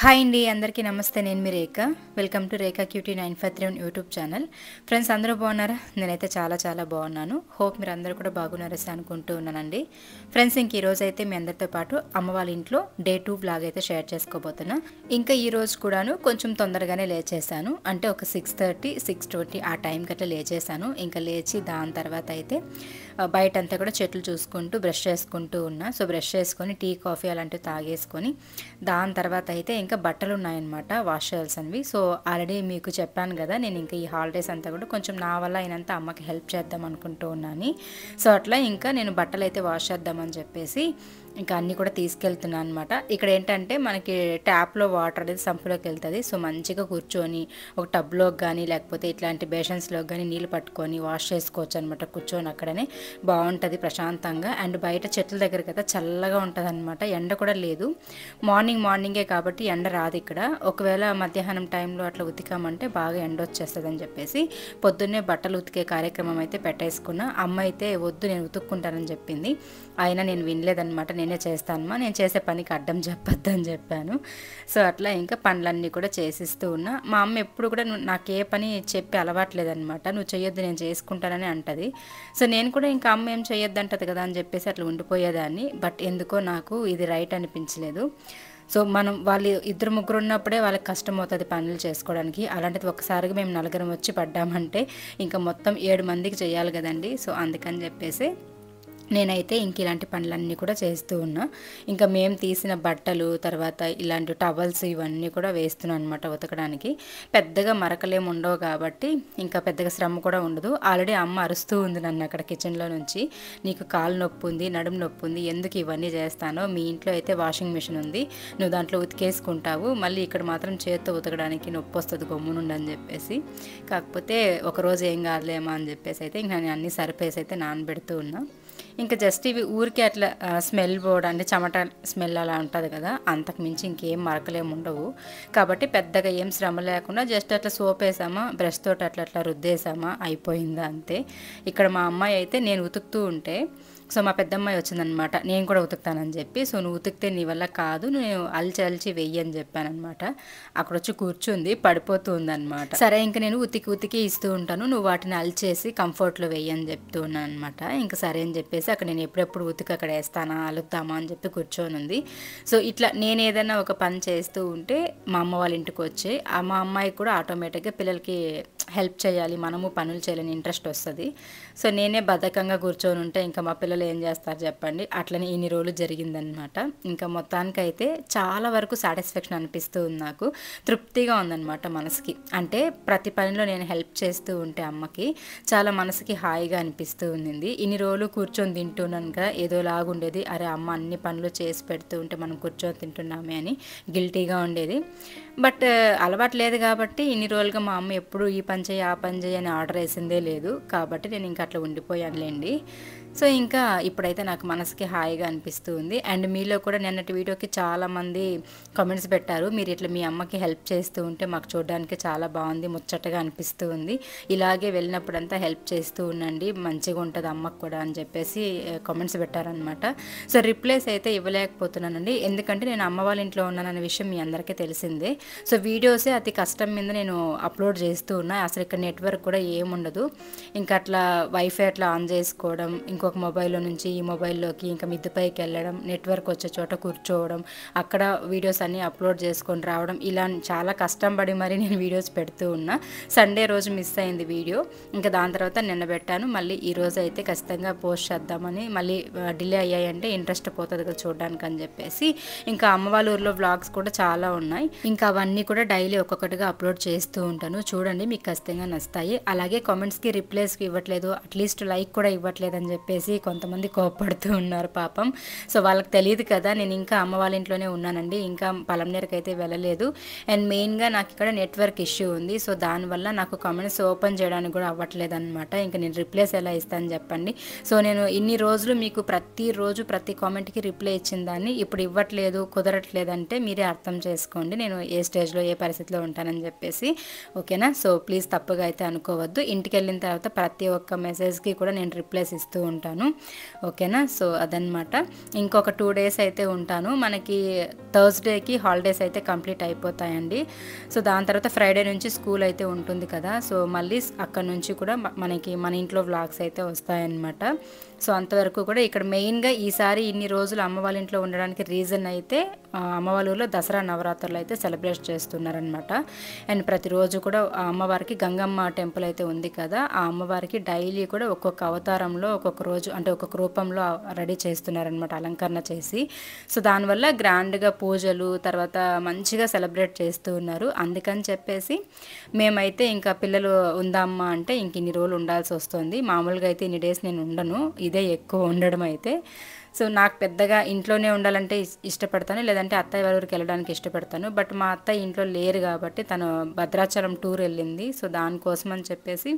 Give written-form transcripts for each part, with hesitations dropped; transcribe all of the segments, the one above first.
Hi అండి, అందరికీ నమస్తే. నేను మీ Rekha. Welcome to Rekha cutie 953 YouTube channel. Friends, అందరూ బాగున్నారా? నేనైతే చాలా బాగున్నాను. హోప్ మీరు అందరూ కూడా బాగున్నారని అనుకుంటూ ఉన్నానండి. ఫ్రెండ్స్, ఇంక ఈరోజు అయితే మీ అందరితో పాటు అమ్మ వాళ్ళ ఇంట్లో డే 2 బ్లాగ్ అయితే షేర్ చేసుకోబోతున్నా. ఇంకా ఈ రోజు కూడాను కొంచెం తొందరగానే లేచేసాను. అంటే ఒక 6:30, 6:20 ఆ టైంకి అట్లా లేచేసాను. ఇంకా లేచి దాని తర్వాత అయితే బయటంతా కూడా చెట్లు చూసుకుంటూ బ్రష్ చేసుకుంటూ ఉన్నా. సో బ్రష్ చేసుకొని టీ కాఫీ అలాంటివి తాగేసుకొని దాని తర్వాత అయితే ఇంకా బట్టలు ఉన్నాయన్నమాట, వాష్ చేయాల్సినవి. సో ఆల్రెడీ మీకు చెప్పాను కదా, నేను ఇంకా ఈ హాలిడేస్ అంతా కూడా కొంచెం నా వల్ల అయినంత అమ్మకి హెల్ప్ చేద్దాం అనుకుంటూ ఉన్నాను. సో అట్లా ఇంకా నేను బట్టలు అయితే వాష్ చేద్దామని చెప్పేసి ఇంకా అన్నీ కూడా తీసుకెళ్తున్నాను అనమాట. ఇక్కడ ఏంటంటే మనకి ట్యాప్లో వాటర్ అనేది సంపులోకి వెళ్తుంది. సో మంచిగా కూర్చొని ఒక టబ్లోకి కానీ లేకపోతే ఇట్లాంటి బేషన్స్లోకి కానీ నీళ్ళు పట్టుకొని వాష్ చేసుకోవచ్చు అనమాట. కూర్చొని అక్కడనే బాగుంటుంది ప్రశాంతంగా. అండ్ బయట చెట్ల దగ్గర కదా చల్లగా ఉంటుంది అనమాట. ఎండ కూడా లేదు. మార్నింగే కాబట్టి ఎండ రాదు ఇక్కడ. ఒకవేళ మధ్యాహ్నం టైంలో అట్లా ఉతికామంటే బాగా ఎండ వచ్చేస్తుంది అని చెప్పేసి పొద్దున్నే బట్టలు ఉతికే కార్యక్రమం అయితే పెట్టేసుకున్నా. అమ్మ అయితే వద్దు నేను ఉతుక్కుంటానని చెప్పింది. అయినా నేను వినలేదనమాట. నేనే చేస్తానమ్మా, నేను చేసే పనికి అడ్డం చెప్పొద్దు అని చెప్పాను. సో అట్లా ఇంకా పనులన్నీ కూడా చేసిస్తూ ఉన్నా. మా అమ్మ ఎప్పుడు కూడా నాకు ఏ పని చెప్పి అలవాట్లేదనమాట. నువ్వు చేయొద్దు నేను చేసుకుంటానని అంటది. సో నేను కూడా ఇంకా అమ్మ ఏం చేయొద్దు అంటది కదా అని చెప్పేసి అట్లా ఉండిపోయేదాన్ని. బట్ ఎందుకో నాకు ఇది రైట్ అనిపించలేదు. సో వాళ్ళు ఇద్దరు ముగ్గురు ఉన్నప్పుడే వాళ్ళకి కష్టం అవుతుంది పనులు చేసుకోవడానికి. అలాంటిది ఒకసారిగా మేము నలుగురం వచ్చి పడ్డామంటే ఇంకా మొత్తం 7 మందికి చేయాలి కదండి. సో అందుకని చెప్పేసి నేనైతే ఇంక ఇలాంటి పనులన్నీ కూడా చేస్తూ ఉన్నా. ఇంకా మేము తీసిన బట్టలు తర్వాత ఇలాంటి టవల్స్ ఇవన్నీ కూడా వేస్తున్నాను అనమాట ఉతకడానికి. పెద్దగా మరకలేము ఉండవు కాబట్టి ఇంకా పెద్దగా శ్రమ కూడా ఉండదు. ఆల్రెడీ అమ్మ అరుస్తూ ఉంది నన్ను అక్కడ కిచెన్లో నుంచి, నీకు కాలు నొప్పి ఉంది, నడుము నొప్పి ఉంది, ఎందుకు ఇవన్నీ చేస్తానో, మీ ఇంట్లో అయితే వాషింగ్ మిషన్ ఉంది, నువ్వు దాంట్లో ఉతికేసుకుంటావు, మళ్ళీ ఇక్కడ మాత్రం చేత్తో ఉతకడానికి నొప్పి వస్తుంది గమ్మునుండని చెప్పేసి. కాకపోతే ఒకరోజు ఏం కాదులేమా అని చెప్పేసి అయితే ఇంక నేను అన్నీ సరిపేసి అయితే నానబెడుతూ ఉన్నా. ఇంకా జస్ట్ ఇవి ఊరికి అట్లా స్మెల్ పోవడం అంటే చెమట స్మెల్ అలా ఉంటుంది కదా, అంతకు మించి ఇంకేం మరకలేము ఉండవు. కాబట్టి పెద్దగా ఏం శ్రమ లేకుండా జస్ట్ అట్లా సోప్ వేసామా, బ్రష్ తోటి అట్లా రుద్దేసామా, అయిపోయిందా అంతే. ఇక్కడ మా అమ్మాయి అయితే నేను ఉతుకుతూ ఉంటే సో మా పెద్దమ్మాయి వచ్చిందనమాట, నేను కూడా ఉతుకుతానని చెప్పి. సో నువ్వు ఉతికితే నీ వల్ల కాదు, నేను అల్చి వెయ్యి అని చెప్పానమాట. అక్కడ వచ్చి కూర్చుంది, పడిపోతూ ఉందన్నమాట. సరే ఇంకా నేను ఉతికి ఇస్తూ ఉంటాను, నువ్వు వాటిని అల్చేసి కంఫర్ట్లో వెయ్యి అని చెప్తూ ఉన్నాను అనమాట. ఇంకా సరే అని చెప్పేసి అక్కడ నేను ఎప్పుడెప్పుడు ఉతికి అక్కడ వేస్తానా అలుగుతామా అని చెప్పి కూర్చొని ఉంది. సో ఇట్లా నేను ఏదైనా ఒక పని చేస్తూ ఉంటే మా అమ్మ వాళ్ళ ఇంటికి వచ్చి మా అమ్మాయికి కూడా ఆటోమేటిక్గా పిల్లలకి హెల్ప్ చేయాలి, మనము పనులు చేయాలని ఇంట్రెస్ట్ వస్తుంది. సో నేనే బద్ధకంగా కూర్చొని ఉంటే ఇంకా మా పిల్లలు ఏం చేస్తారు చెప్పండి. అట్లనే ఇన్ని రోజులు జరిగిందనమాట. ఇంకా మొత్తానికైతే చాలా వరకు సాటిస్ఫాక్షన్ అనిపిస్తూ ఉంది, నాకు తృప్తిగా ఉందన్నమాట మనసుకి. అంటే ప్రతి పనిలో నేను హెల్ప్ చేస్తూ ఉంటే అమ్మకి చాలా మనసుకి హాయిగా అనిపిస్తూ ఉంది. ఇన్ని రోజులు కూర్చొని తింటున్నాను కదా, ఏదోలాగుండేది, అరే అమ్మ అన్ని పనులు చేసి పెడుతూ ఉంటే మనం కూర్చొని తింటున్నామే అని గిల్టీగా ఉండేది. బట్ అలవాటు లేదు కాబట్టి ఇన్ని రోజులుగా మా అమ్మ ఎప్పుడు ఈ పని చేయి ఆ పని చేయి అని ఆర్డర్ వేసిందే లేదు. కాబట్టి నేను ఇంకా అట్లా ఉండిపోయానులేండి. సో ఇంకా ఇప్పుడైతే నాకు మనసుకి హాయిగా అనిపిస్తూ ఉంది. అండ్ మీలో కూడా నిన్నటి వీడియోకి చాలామంది కామెంట్స్ పెట్టారు, మీరు ఇట్లా మీ అమ్మకి హెల్ప్ చేస్తూ ఉంటే మాకు చూడడానికి చాలా బాగుంది, ముచ్చటగా అనిపిస్తూ ఉంది, ఇలాగే వెళ్ళినప్పుడంతా హెల్ప్ చేస్తూ ఉండండి, మంచిగా ఉంటుంది అమ్మకు కూడా అని చెప్పేసి కామెంట్స్ పెట్టారనమాట. సో రిప్లైస్ అయితే ఇవ్వలేకపోతున్నానండి, ఎందుకంటే నేను అమ్మ వాళ్ళ ఇంట్లో ఉన్నాననే విషయం మీ అందరికీ తెలిసిందే. సో వీడియోసే అతి కష్టం మీద నేను అప్లోడ్ చేస్తూ ఉన్నా. అసలు ఇక్కడ నెట్వర్క్ కూడా ఏముండదు. ఇంకా అట్లా వైఫై అట్లా ఆన్ చేసుకోవడం, ఇంకొక మొబైల్లో నుంచి ఈ మొబైల్లోకి ఇంకా మిద్దెపైకి వెళ్ళడం, నెట్వర్క్ వచ్చే చోట కూర్చోవడం, అక్కడ వీడియోస్ అన్నీ అప్లోడ్ చేసుకొని రావడం, ఇలా చాలా కష్టం పడి మరి నేను వీడియోస్ పెడుతూ ఉన్నా. సండే రోజు మిస్ అయింది వీడియో, ఇంకా దాని తర్వాత నిన్న పెట్టాను. మళ్ళీ ఈ రోజు అయితే ఖచ్చితంగా పోస్ట్ చేద్దామని, మళ్ళీ డిలే అయ్యాయంటే ఇంట్రెస్ట్ పోతుంది కదా చూడడానికి అని చెప్పేసి. ఇంకా అమ్మ వాళ్ళ ఊర్లో వ్లాగ్స్ కూడా చాలా ఉన్నాయి, ఇంకా అవన్నీ కూడా డైలీ ఒక్కొక్కటిగా అప్లోడ్ చేస్తూ ఉంటాను. చూడండి, మీకు ఖచ్చితంగా నచ్చుతాయి. అలాగే కామెంట్స్కి రిప్లైస్కి ఇవ్వట్లేదు, అట్లీస్ట్ లైక్ కూడా ఇవ్వట్లేదు అని చెప్పేసి కొంతమంది కోపడుతూ ఉన్నారు పాపం. సో వాళ్ళకి తెలియదు కదా, నేను ఇంకా అమ్మ వాళ్ళ ఇంట్లోనే ఉన్నానండి, ఇంకా పలంనేరుకి అయితే వెళ్ళలేదు. అండ్ మెయిన్గా నాకు ఇక్కడ నెట్వర్క్ ఇష్యూ ఉంది. సో దానివల్ల నాకు కామెంట్స్ ఓపెన్ చేయడానికి కూడా అవ్వట్లేదు అనమాట. ఇంకా నేను రిప్లైస్ ఎలా ఇస్తాను చెప్పండి. సో నేను ఇన్ని రోజులు మీకు ప్రతిరోజు ప్రతి కామెంట్కి రిప్లై ఇచ్చిన దాన్ని ఇప్పుడు ఇవ్వట్లేదు, కుదరట్లేదంటే మీరే అర్థం చేసుకోండి నేను ఏ స్టేజ్లో ఏ పరిస్థితిలో ఉంటానని చెప్పేసి. ఓకేనా? సో ప్లీజ్ తప్పుగా అయితే అనుకోవద్దు. ఇంటికి వెళ్ళిన తర్వాత ప్రతి ఒక్క మెసేజ్కి కూడా నేను రిప్లైస్ ఇస్తూ ఉంటాను. ఉంటాను. ఓకేనా? సో అదనమాట. ఇంకొక 2 days అయితే ఉంటాను. మనకి థర్స్డేకి హాలిడేస్ అయితే కంప్లీట్ అయిపోతాయండి. సో దాని తర్వాత ఫ్రైడే నుంచి స్కూల్ అయితే ఉంటుంది కదా. సో మళ్ళీ అక్కడ నుంచి కూడా మనకి మన ఇంట్లో వ్లాగ్స్ అయితే వస్తాయన్నమాట. సో అంతవరకు కూడా ఇక్కడ మెయిన్గా ఈసారి ఇన్ని రోజులు అమ్మ వాళ్ళ ఇంట్లో ఉండడానికి రీజన్ అయితే అమ్మ వాళ్ళ ఊళ్ళో దసరా నవరాత్రులు అయితే సెలబ్రేట్ చేస్తున్నారనమాట. అండ్ ప్రతిరోజు కూడా ఆ అమ్మవారికి గంగమ్మ టెంపుల్ అయితే ఉంది కదా, ఆ అమ్మవారికి డైలీ కూడా ఒక్కొక్క అవతారంలో ఒక్కొక్క రోజు అంటే ఒక్కొక్క రూపంలో రెడీ చేస్తున్నారనమాట, అలంకరణ చేసి. సో దానివల్ల గ్రాండ్గా పూజలు తర్వాత మంచిగా సెలబ్రేట్ చేస్తూ ఉన్నారు. అందుకని చెప్పేసి మేమైతే ఇంకా పిల్లలు ఉందమ్మా అంటే ఇంక ఇన్ని రోజులు ఉండాల్సి వస్తుంది. మామూలుగా అయితే ఇన్ని డేస్ నేను ఉండను, ఇదే ఎక్కువ ఉండడం అయితే. సో నాకు పెద్దగా ఇంట్లోనే ఉండాలంటే ఇష్టపడతాను, లేదంటే అత్తయ్య వాళ్ళ ఊరికి వెళ్ళడానికి ఇష్టపడతాను. బట్ మా అత్తయ్య ఇంట్లో లేరు కాబట్టి తను భద్రాచలం టూర్ వెళ్ళింది. సో దానికోసం అని చెప్పేసి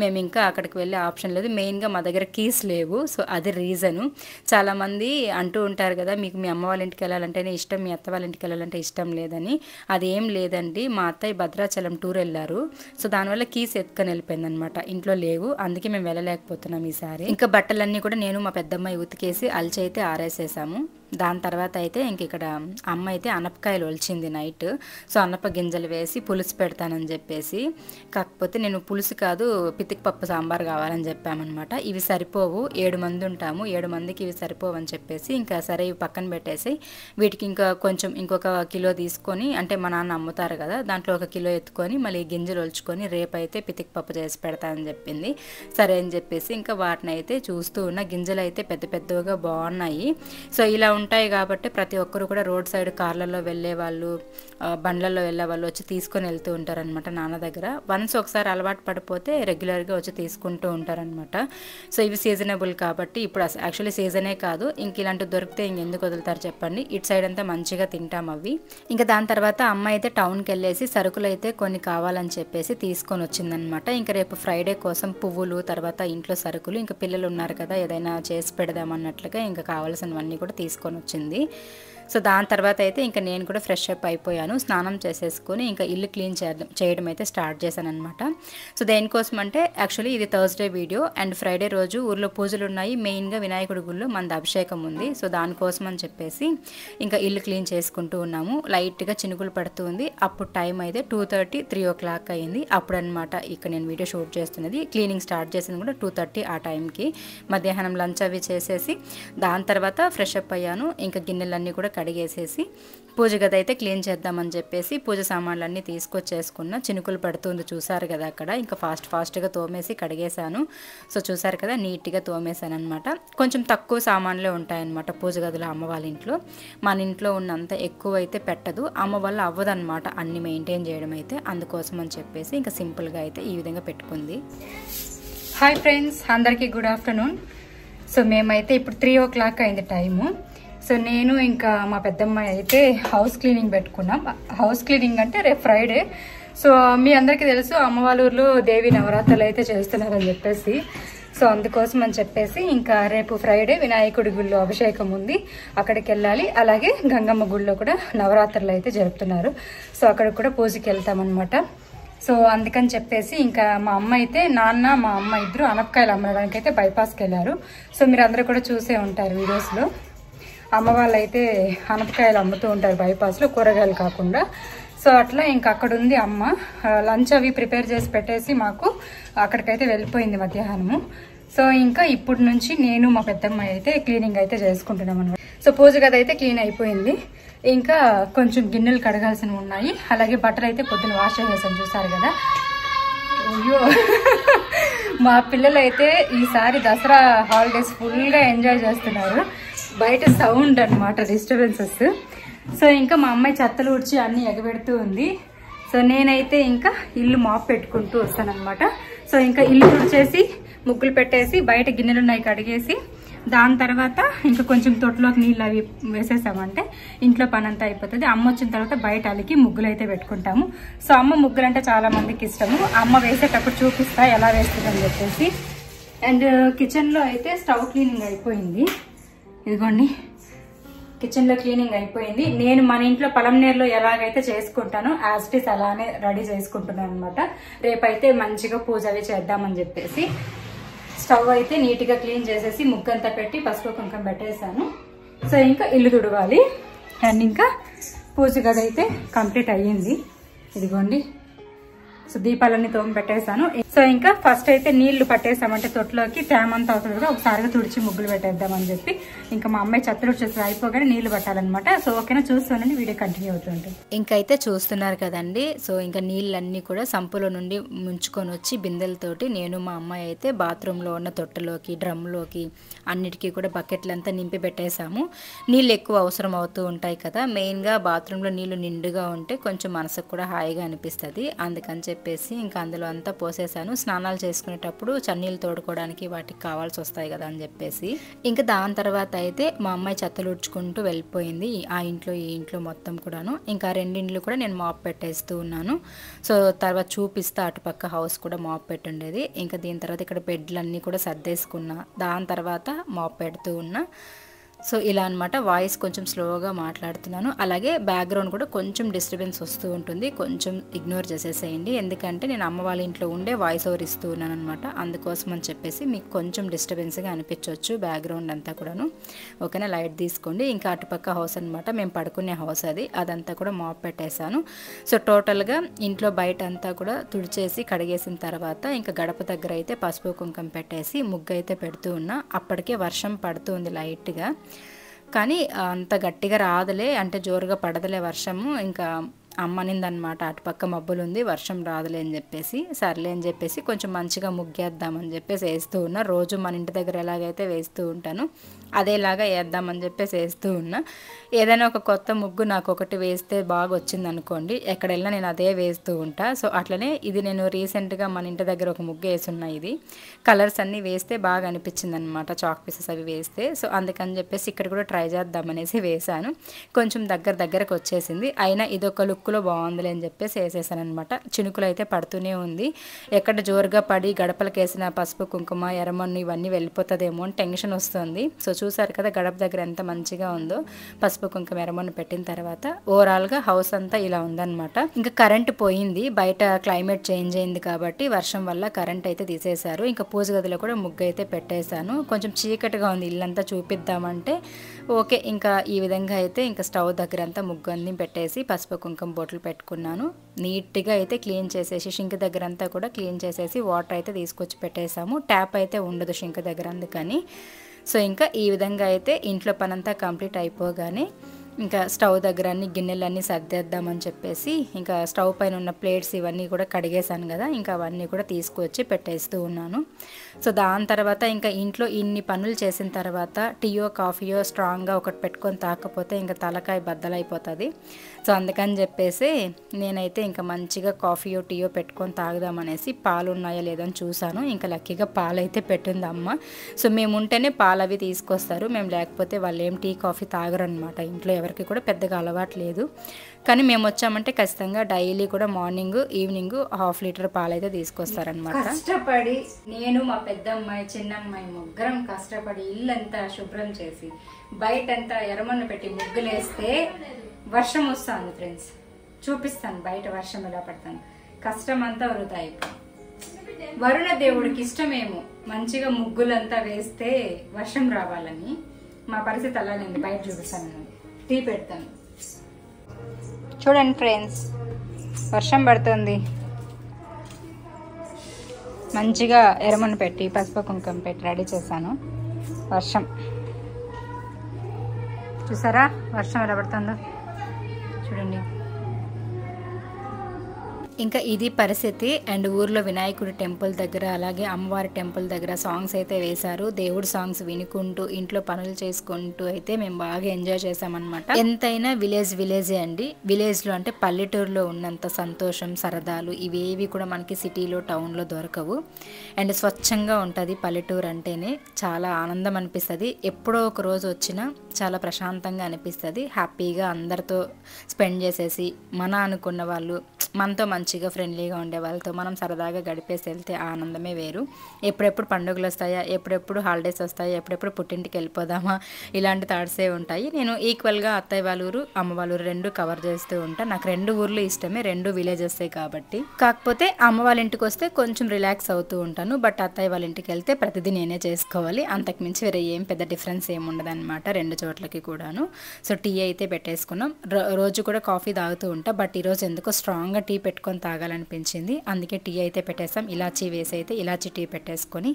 మేము ఇంకా అక్కడికి వెళ్ళే ఆప్షన్ లేదు. మెయిన్గా మా దగ్గర కీస్ లేవు. సో అది రీజను. చాలామంది అంటూ ఉంటారు కదా, మీకు మీ అమ్మ వాళ్ళ ఇంటికి వెళ్ళాలంటేనే ఇష్టం, మీ అత్త వాళ్ళ ఇంటికి వెళ్ళాలంటే ఇష్టం లేదని. అదేం లేదండి, మా అత్తయ్య భద్రాచలం టూర్ వెళ్ళారు. సో దానివల్ల కీస్ ఎత్తుకొని వెళ్ళిపోయింది అనమాట, ఇంట్లో లేవు. అందుకే మేము వెళ్ళలేకపోతున్నాం ఈసారి. ఇంకా బట్టలన్నీ కూడా నేను మా పెద్దమ్మాయి ఉతికేసి అల్చి అయితే ఆరేసేసాము. దాని తర్వాత అయితే ఇంక ఇక్కడ అమ్మ అయితే అనపకాయలు ఒలిచింది నైట్. సో అనప గింజలు వేసి పులుసు పెడతానని చెప్పేసి, కాకపోతే నేను పులుసు కాదు పితికి పప్పు సాంబార్ కావాలని చెప్పామన్నమాట. ఇవి సరిపోవు, 7 మంది ఉంటాము, 7 మందికి ఇవి సరిపోవు అని చెప్పేసి ఇంకా సరే ఇవి పక్కన పెట్టేసి వీటికి ఇంకా కొంచెం ఇంకొక కిలో తీసుకొని, అంటే మా నాన్న అమ్ముతారు కదా, దాంట్లో 1 కిలో ఎత్తుకొని మళ్ళీ గింజలు ఒలుచుకొని రేపైతే పితికి పప్పు చేసి పెడతానని చెప్పింది. సరే అని చెప్పేసి ఇంకా వాటిని అయితే చూస్తూ ఉన్న. గింజలు అయితే పెద్ద పెద్దగా బాగున్నాయి. సో ఇలా ఉంటాయి కాబట్టి ప్రతి ఒక్కరు కూడా రోడ్ సైడ్ కార్లలో వెళ్ళే వాళ్ళు, బండ్లలో వెళ్ళే వాళ్ళు వచ్చి తీసుకొని వెళ్తూ ఉంటారనమాట నాన్న దగ్గర. వన్స్ ఒకసారి అలవాటు పడిపోతే రెగ్యులర్గా వచ్చి తీసుకుంటూ ఉంటారనమాట. సో ఇవి సీజనబుల్ కాబట్టి ఇప్పుడు యాక్చువల్లీ సీజనే కాదు, ఇంక ఇలాంటివి దొరికితే ఇంకెందుకు వదులుతారు చెప్పండి. ఇటు సైడ్ అంతా మంచిగా తింటాం అవి. ఇంకా దాని తర్వాత అమ్మ అయితే టౌన్కి వెళ్ళేసి సరుకులు అయితే కొన్ని కావాలని చెప్పేసి తీసుకొని వచ్చిందనమాట. ఇంకా రేపు ఫ్రైడే కోసం పువ్వులు, తర్వాత ఇంట్లో సరుకులు, ఇంకా పిల్లలు ఉన్నారు కదా ఏదైనా చేసి పెడదామన్నట్లుగా ఇంకా కావాల్సినవన్నీ కూడా తీసుకొని వచ్చింది. సో దాని తర్వాత అయితే ఇంకా నేను కూడా ఫ్రెష్ అప్ అయిపోయాను, స్నానం చేసేసుకొని ఇంకా ఇల్లు క్లీన్ చేయడం అయితే స్టార్ట్ చేశాను అనమాట. సో దేనికోసం అంటే యాక్చువల్లీ ఇది థర్స్డే వీడియో అండ్ ఫ్రైడే రోజు ఊర్లో పూజలు ఉన్నాయి. మెయిన్గా వినాయకుడి గుళ్ళో మనది అభిషేకం ఉంది. సో దానికోసం అని చెప్పేసి ఇంకా ఇల్లు క్లీన్ చేసుకుంటూ ఉన్నాము. లైట్గా చినుకులు పడుతూ ఉంది. అప్పుడు టైం అయితే 2:30, 3 o'clock అయింది. అప్పుడు అనమాట ఇక్కడ నేను వీడియో షూట్ చేస్తున్నది. క్లీనింగ్ స్టార్ట్ చేసింది కూడా 2:30 ఆ టైంకి. మధ్యాహ్నం లంచ్ అవి చేసేసి దాని తర్వాత ఫ్రెష్ అప్ అయ్యాను. ఇంకా గిన్నెలన్నీ కూడా కడిగేసేసి పూజ గది అయితే క్లీన్ చేద్దామని చెప్పేసి పూజ సామాన్లన్నీ తీసుకొచ్చేసుకున్న. చినుకులు పడుతుంది చూసారు కదా అక్కడ. ఇంకా ఫాస్ట్గా తోమేసి కడిగేశాను. సో చూసారు కదా నీట్గా తోమేశాను అనమాట. కొంచెం తక్కువ సామాన్లే ఉంటాయన్నమాట పూజ గదిలో అమ్మ వాళ్ళ ఇంట్లో. మన ఇంట్లో ఉన్నంత ఎక్కువ అయితే పెట్టదు, అమ్మ వల్ల అవ్వదన్నమాట అన్ని మెయింటైన్ చేయడం అయితే. అందుకోసం అని చెప్పేసి ఇంకా సింపుల్గా అయితే ఈ విధంగా పెట్టుకుంది. హాయ్ ఫ్రెండ్స్, అందరికీ గుడ్ ఆఫ్టర్నూన్. సో మేమైతే ఇప్పుడు 3 o'clock అయింది టైము. సో నేను ఇంకా మా పెద్దమ్మాయి అయితే హౌస్ క్లీనింగ్ పెట్టుకున్నాం. హౌస్ క్లీనింగ్ అంటే రేపు ఫ్రైడే. సో మీ అందరికీ తెలుసు అమ్మవాళ్ళ ఊర్లో దేవి నవరాత్రులు అయితే చేస్తున్నారని చెప్పేసి. సో అందుకోసం అని చెప్పేసి ఇంకా రేపు ఫ్రైడే వినాయకుడి గుళ్ళో అభిషేకం ఉంది, అక్కడికి వెళ్ళాలి. అలాగే గంగమ్మ గుళ్ళో కూడా నవరాత్రులు అయితే జరుపుతున్నారు. సో అక్కడికి కూడా పూజకి వెళ్తామన్నమాట. సో అందుకని చెప్పేసి ఇంకా మా అమ్మ అయితే, నాన్న మా అమ్మ ఇద్దరు అనపకాయలు అమ్మడానికి అయితే బైపాస్కి వెళ్ళారు. సో మీరు అందరూ కూడా చూసే ఉంటారు వీడియోస్లో. అమ్మ వాళ్ళు అయితే అనపకాయలు అమ్ముతూ ఉంటారు బైపాస్లో, కూరగాయలు కాకుండా. సో అట్లా ఇంకా అక్కడ ఉంది అమ్మ. లంచ్ అవి ప్రిపేర్ చేసి పెట్టేసి మాకు అక్కడికైతే వెళ్ళిపోయింది మధ్యాహ్నము. సో ఇంకా ఇప్పటి నుంచి నేను మా పెద్దమ్మాయి అయితే క్లీనింగ్ అయితే చేసుకుంటున్నాం అనమాట. సో పూజ గది అయితే క్లీన్ అయిపోయింది. ఇంకా కొంచెం గిన్నెలు కడగాల్సినవి ఉన్నాయి. అలాగే బట్టలు అయితే పొద్దున్న వాష్ చేసేసాను చూసారు కదా. అయ్యో మా పిల్లలు అయితే ఈసారి దసరా హాలిడేస్ ఫుల్గా ఎంజాయ్ చేస్తున్నారు. బయట సౌండ్ అనమాట, డిస్టర్బెన్సెస్. సో ఇంకా మా అమ్మాయి చెత్తలు ఊడ్చి అన్నీ ఎగబెడుతూ ఉంది. సో నేనైతే ఇంకా ఇల్లు మాప్ పెట్టుకుంటూ వస్తానమాట. సో ఇంకా ఇల్లు తుడిచేసి ముగ్గులు పెట్టేసి బయట గిన్నెలు ఉన్నాయి కడిగేసి దాని తర్వాత ఇంకా కొంచెం తొట్టులోకి నీళ్ళు అవి వేసేసామంటే ఇంట్లో పని అంతా అయిపోతుంది. అమ్మ వచ్చిన తర్వాత బయట అలికి ముగ్గులు అయితే పెట్టుకుంటాము. సో అమ్మ ముగ్గులు అంటే చాలా మందికి ఇష్టము. అమ్మ వేసేటప్పుడు చూపిస్తా ఎలా వేస్తుందని చెప్పేసి. అండ్ కిచెన్లో అయితే స్టవ్ క్లీనింగ్ అయిపోయింది. ఇదిగోండి కిచెన్లో క్లీనింగ్ అయిపోయింది. నేను మన ఇంట్లో పలంనేరులో ఎలాగైతే చేసుకుంటానో యాజ్ ఇట్ ఈస్ అలానే రెడీ చేసుకుంటున్నాను అనమాట. రేపైతే మంచిగా పూజ అవి చేద్దామని చెప్పేసి. స్టవ్ అయితే నీట్గా క్లీన్ చేసేసి ముగ్గంతా పెట్టి పసుపు కుంకుమ పెట్టేశాను. సో ఇంకా ఇల్లు తుడవాలి అండ్ ఇంకా పూజ గది అయితే కంప్లీట్ అయ్యింది. ఇదిగోండి. సో దీపాలన్నీ తోమి పెట్టేశాను. సో ఇంకా ఫస్ట్ అయితే నీళ్లు పట్టేసామంటే తొట్టులోకి తేమ అంతా అవుతుంది కదా, ఒకసారిగా తుడిచి ముగ్గులు పెట్టేద్దామని చెప్పి ఇంకా మా అమ్మాయి చెత్తలు వచ్చేసి అయిపోగానే నీళ్లు పట్టాలన్నమాట. సో ఓకేనా, చూస్తానండి, వీడియో కంటిన్యూ అవుతుంటుంది. ఇంకైతే చూస్తున్నారు కదండి. సో ఇంకా నీళ్ళన్నీ కూడా సంపులో నుండి ముంచుకొని వచ్చి బిందెలతోటి నేను మా అమ్మాయి అయితే బాత్రూంలో ఉన్న తొట్టలోకి డ్రమ్లోకి అన్నిటికీ కూడా బకెట్లంతా నింపి పెట్టేశాము. నీళ్ళు ఎక్కువ అవసరం అవుతూ ఉంటాయి కదా, మెయిన్గా బాత్రూంలో నీళ్లు నిండుగా ఉంటే కొంచెం మనసుకు కూడా హాయిగా అనిపిస్తుంది. అందుకని చెప్పేసి ఇంకా అందులో అంతా పోసేసాను. స్నానాలు చేసుకునేటప్పుడు చన్నీళ్ళు తోడుకోవడానికి వాటికి కావాల్సి వస్తాయి కదా అని చెప్పేసి ఇంకా దాని తర్వాత అయితే మా అమ్మాయి చెత్తలు ఉడ్చుకుంటూ వెళ్ళిపోయింది. ఆ ఇంట్లో ఈ ఇంట్లో మొత్తం కూడాను. ఇంకా రెండింట్లు కూడా నేను మాప్ పెట్టేస్తూ ఉన్నాను. సో తర్వాత చూపిస్తా, అటుపక్క హౌస్ కూడా మాప్ పెట్టుండేది. ఇంకా దీని తర్వాత ఇక్కడ బెడ్లన్నీ కూడా సర్దేసుకున్నా, దాని తర్వాత మాప్ పెడుతూ ఉన్నా. సో ఇలా అనమాట. వాయిస్ కొంచెం స్లోగా మాట్లాడుతున్నాను. అలాగే బ్యాక్గ్రౌండ్ కూడా కొంచెం డిస్టర్బెన్స్ వస్తూ ఉంటుంది, కొంచెం ఇగ్నోర్ చేసేసేయండి. ఎందుకంటే నేను అమ్మ వాళ్ళ ఇంట్లో ఉండే వాయిస్ ఓవర్ ఇస్తూ ఉన్నాను అనమాట. అందుకోసం అని చెప్పేసి మీకు కొంచెం డిస్టర్బెన్స్గా అనిపించవచ్చు బ్యాక్గ్రౌండ్ అంతా కూడాను. ఓకేనా, లైట్ తీసుకోండి. ఇంకా అటుపక్క హౌస్ అనమాట, మేము పడుకునే హౌస్ అదంతా కూడా మాప్ పెట్టేశాను. సో టోటల్గా ఇంట్లో బయట అంతా కూడా తుడిచేసి కడిగేసిన తర్వాత ఇంకా గడప దగ్గర అయితే పసుపు కుంకుమ పెట్టేసి ముగ్గు అయితే పెడుతూ ఉన్నా. అప్పటికే వర్షం పడుతుంది లైట్గా, కానీ అంత గట్టిగా రాదులే, అంటే జోరుగా పడదులే వర్షము. ఇంకా అమ్మనిందనమాట, అటుపక్క మబ్బులు ఉంది, వర్షం రాదులే అని చెప్పేసి. సర్లే అని చెప్పేసి కొంచెం మంచిగా ముగ్గేద్దామని చెప్పేసి వేస్తూ ఉన్నా. రోజు మన ఇంటి దగ్గర ఎలాగైతే వేస్తూ ఉంటాను అదేలాగా వేద్దామని చెప్పేసి వేస్తూ ఉన్నా. ఏదైనా ఒక కొత్త ముగ్గు నాకు ఒకటి వేస్తే బాగా వచ్చింది అనుకోండి, ఎక్కడ వెళ్ళినా నేను అదే వేస్తూ ఉంటా. సో అట్లనే ఇది నేను రీసెంట్గా మన ఇంటి దగ్గర ఒక ముగ్గు వేసున్నా. ఇది కలర్స్ అన్నీ వేస్తే బాగా అనిపించింది అనమాట, చాక్ పీసెస్ అవి వేస్తే. సో అందుకని చెప్పేసి ఇక్కడ కూడా ట్రై చేద్దామనేసి వేసాను. కొంచెం దగ్గరకు వచ్చేసింది, అయినా ఇదొక లుక్లో బాగుందిలే అని చెప్పేసి వేసేసాను అనమాట. చినుకులు అయితే పడుతూనే ఉంది. ఎక్కడ జోరుగా పడి గడపలకు వేసిన పసుపు కుంకుమ ఎర్రమన్ను ఇవన్నీ వెళ్ళిపోతుందేమో అని టెన్షన్ వస్తుంది. సో చూసారు కదా గడప దగ్గర ఎంత మంచిగా ఉందో పసుపు కుంకుమ ఎర్రమన్ను పెట్టిన తర్వాత. ఓవరాల్గా హౌస్ అంతా ఇలా ఉందన్నమాట. ఇంకా కరెంట్ పోయింది, బయట క్లైమేట్ చేంజ్ అయింది కాబట్టి వర్షం వల్ల కరెంట్ అయితే తీసేశారు. ఇంకా పూజ గదిలో కూడా ముగ్గు అయితే పెట్టేశాను. కొంచెం చీకటిగా ఉంది, ఇల్లంతా చూపిద్దామంటే ఓకే. ఇంకా ఈ విధంగా అయితే ఇంకా స్టవ్ దగ్గర అంతా ముగ్గు అన్ని పెట్టేసి పసుపు కుంకుమ బొట్లు పెట్టుకున్నాను. నీట్గా అయితే క్లీన్ చేసేసి షింక్ దగ్గర అంతా కూడా క్లీన్ చేసేసి వాటర్ అయితే తీసుకొచ్చి పెట్టేసాము. ట్యాప్ అయితే ఉండదు షింక్ దగ్గర, అందుకని. సో ఇంకా ఈ విధంగా అయితే ఇంట్లో పనంతా కంప్లీట్ అయిపోగానే ఇంకా స్టవ్ దగ్గర అన్ని గిన్నెలన్నీ సర్దేద్దామని చెప్పేసి ఇంకా స్టవ్ పైన ఉన్న ప్లేట్స్ ఇవన్నీ కూడా కడిగేసాను కదా, ఇంకా అవన్నీ కూడా తీసుకొచ్చి పెట్టేస్తూ ఉన్నాను. సో దాని తర్వాత ఇంకా ఇంట్లో ఇన్ని పనులు చేసిన తర్వాత టీయో కాఫీయో స్ట్రాంగ్గా ఒకటి పెట్టుకొని తాకపోతే ఇంకా తలకాయ బద్దలైపోతుంది. సో అందుకని చెప్పేసి నేనైతే ఇంకా మంచిగా కాఫీయో టీయో పెట్టుకొని తాగుదామనేసి పాలు ఉన్నాయో లేదో అని చూసాను. ఇంకా లక్కీగా పాలు అయితే పెట్టింది అమ్మ. సో మేము ఉంటేనే పాలు అవి తీసుకొస్తారు, మేము లేకపోతే వాళ్ళు ఏం టీ కాఫీ తాగరు అనమాట. ఇంట్లో ఎవరికి కూడా పెద్దగా అలవాటు లేదు, కానీ మేము వచ్చామంటే ఖచ్చితంగా డైలీ కూడా మార్నింగ్ ఈవినింగ్ 1/2 లీటర్ పాలు అయితే తీసుకొస్తారనమాట. కష్టపడి నేను మా పెద్దమ్మాయి చిన్నమ్మాయి ముగ్గురం కష్టపడి ఇల్లంతా శుభ్రం చేసి బయటంతా ఎర్రమన్ను పెట్టి ముగ్గులేస్తే వర్షం వస్తుంది ఫ్రెండ్స్. చూపిస్తాను బయట వర్షం ఎలా పడతాను. కష్టం అంతా వృధా అయిపోయింది. వరుణ దేవుడికి ఇష్టమేమో మంచిగా ముగ్గులంతా వేస్తే వర్షం రావాలని. మా పరిస్థితి అలానే ఉంది. బయట చూపిస్తాను, టీ పెడతాను. చూడండి ఫ్రెండ్స్, వర్షం పడుతుంది. మంచిగా ఎర్రమన్ను పెట్టి పసుపు కుంకుమ పెట్టి రెడీ చేశాను. వర్షం చూసారా, వర్షం ఎలా పడుతుందో చూడండి. ఇంకా ఇది పరిస్థితి. అండ్ ఊర్లో వినాయకుడి టెంపుల్ దగ్గర అలాగే అమ్మవారి టెంపుల్ దగ్గర సాంగ్స్ అయితే వేశారు. దేవుడి సాంగ్స్ వినుకుంటూ ఇంట్లో పనులు చేసుకుంటూ అయితే మేము బాగా ఎంజాయ్ చేసామన్నమాట. ఎంతైనా విలేజే అండి. విలేజ్లో అంటే పల్లెటూరులో ఉన్నంత సంతోషం సరదాలు ఇవేవి కూడా మనకి సిటీలో టౌన్లో దొరకవు. అండ్ స్వచ్ఛంగా ఉంటుంది పల్లెటూరు అంటేనే. చాలా ఆనందం అనిపిస్తుంది. ఎప్పుడో ఒక రోజు వచ్చినా చాలా ప్రశాంతంగా అనిపిస్తుంది. హ్యాపీగా అందరితో స్పెండ్ చేసేసి మన అనుకున్న వాళ్ళు మనతో మంచిగా ఫ్రెండ్లీగా ఉండే వాళ్ళతో మనం సరదాగా గడిపేసి వెళ్తే ఆ ఆనందమే వేరు. ఎప్పుడెప్పుడు పండుగలు వస్తాయా, ఎప్పుడెప్పుడు హాలిడేస్ వస్తాయా, ఎప్పుడెప్పుడు పుట్టింటికి వెళ్ళిపోదామా, ఇలాంటి థాట్సే ఉంటాయి. నేను ఈక్వల్గా అత్తయ్య వాళ్ళ ఊరు, అమ్మ వాళ్ళ ఊరు రెండు కవర్ చేస్తూ ఉంటాను. నాకు 2 ఊర్లు ఇష్టమే, 2 విలేజెసే కాబట్టి. కాకపోతే అమ్మ వాళ్ళ ఇంటికి వస్తే కొంచెం రిలాక్స్ అవుతూ ఉంటాను. బట్ అత్తయ్య వాళ్ళ ఇంటికి వెళ్తే ప్రతిదీ నేనే చేసుకోవాలి. అంతకుమించి వేరే ఏం పెద్ద డిఫరెన్స్ ఏమి ఉండదన్నమాట 2 చోట్లకి కూడాను. సో టీ అయితే పెట్టేసుకున్నాం. రోజు కూడా కాఫీ తాగుతూ ఉంటా. బట్ ఈరోజు ఎందుకో స్ట్రాంగ్గా టీ పెట్టుకొని తాగాలనిపించింది. అందుకే టీ అయితే పెట్టేసాం. ఇలాచీ వేసి అయితే ఇలాచీ టీ పెట్టేసుకొని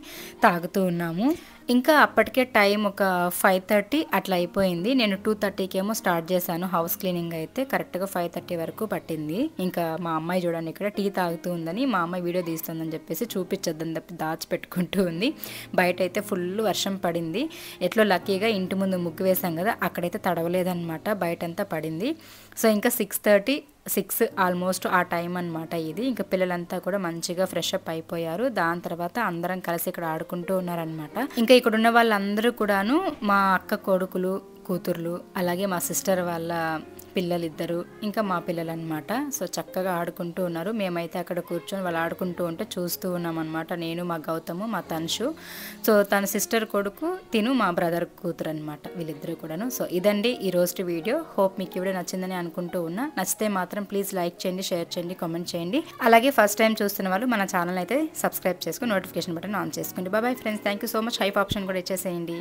తాగుతూ ఉన్నాము. ఇంకా అప్పటికే టైం ఒక 5:30 అట్లా అయిపోయింది. నేను 2:30కేమో స్టార్ట్ చేశాను హౌస్ క్లీనింగ్ అయితే. కరెక్ట్గా 5:30 వరకు పట్టింది. ఇంకా మా అమ్మాయి చూడండి ఇక్కడ టీ తాగుతూ ఉందని, మా అమ్మాయి వీడియో తీస్తుందని చెప్పేసి చూపించొద్దని చెప్పి దాచిపెట్టుకుంటూ ఉంది. బయట అయితే ఫుల్ వర్షం పడింది. ఎట్లో లక్కీగా ఇంటి ముందు ముగ్గు వేసాం కదా, అక్కడైతే తడవలేదన్నమాట, బయటంతా పడింది. సో ఇంకా 6 ఆల్మోస్ట్ ఆ టైం అనమాట ఇది. ఇంకా పిల్లలంతా కూడా మంచిగా ఫ్రెష్ అప్ అయిపోయారు. దాని తర్వాత అందరం కలిసి ఇక్కడ ఆడుకుంటూ ఉన్నారనమాట. ఇంకా ఇక్కడ ఉన్న వాళ్ళందరూ కూడాను మా అక్క కొడుకులు, కూతుర్లు, అలాగే మా సిస్టర్ వాళ్ళ పిల్లలిద్దరు, ఇంకా మా పిల్లలు అనమాట. సో చక్కగా ఆడుకుంటూ ఉన్నారు. మేమైతే అక్కడ కూర్చొని వాళ్ళు ఆడుకుంటూ ఉంటే చూస్తూ ఉన్నాం అనమాట. నేను, మా గౌతము, మా తన్షు. సో తన సిస్టర్ కొడుకు, తిను మా బ్రదర్ కూతురు అనమాట, వీళ్ళిద్దరూ కూడాను. సో ఇదండి ఈ రోజు వీడియో. హోప్ మీకు ఈ వీడియో నచ్చిందని అనుకుంటూ ఉన్నా. నచ్చితే మాత్రం ప్లీజ్ లైక్ చేయండి, షేర్ చేయండి, కామెంట్ చేయండి. అలాగే ఫస్ట్ టైం చూస్తున్న వాళ్ళు మన ఛానల్ అయితే సబ్స్క్రైబ్ చేసుకుని నోటిఫికేషన్ బటన్ ఆన్ చేసుకోండి. Bye friends, thank you so much. Hype option కూడా ఇచ్చేసేయండి.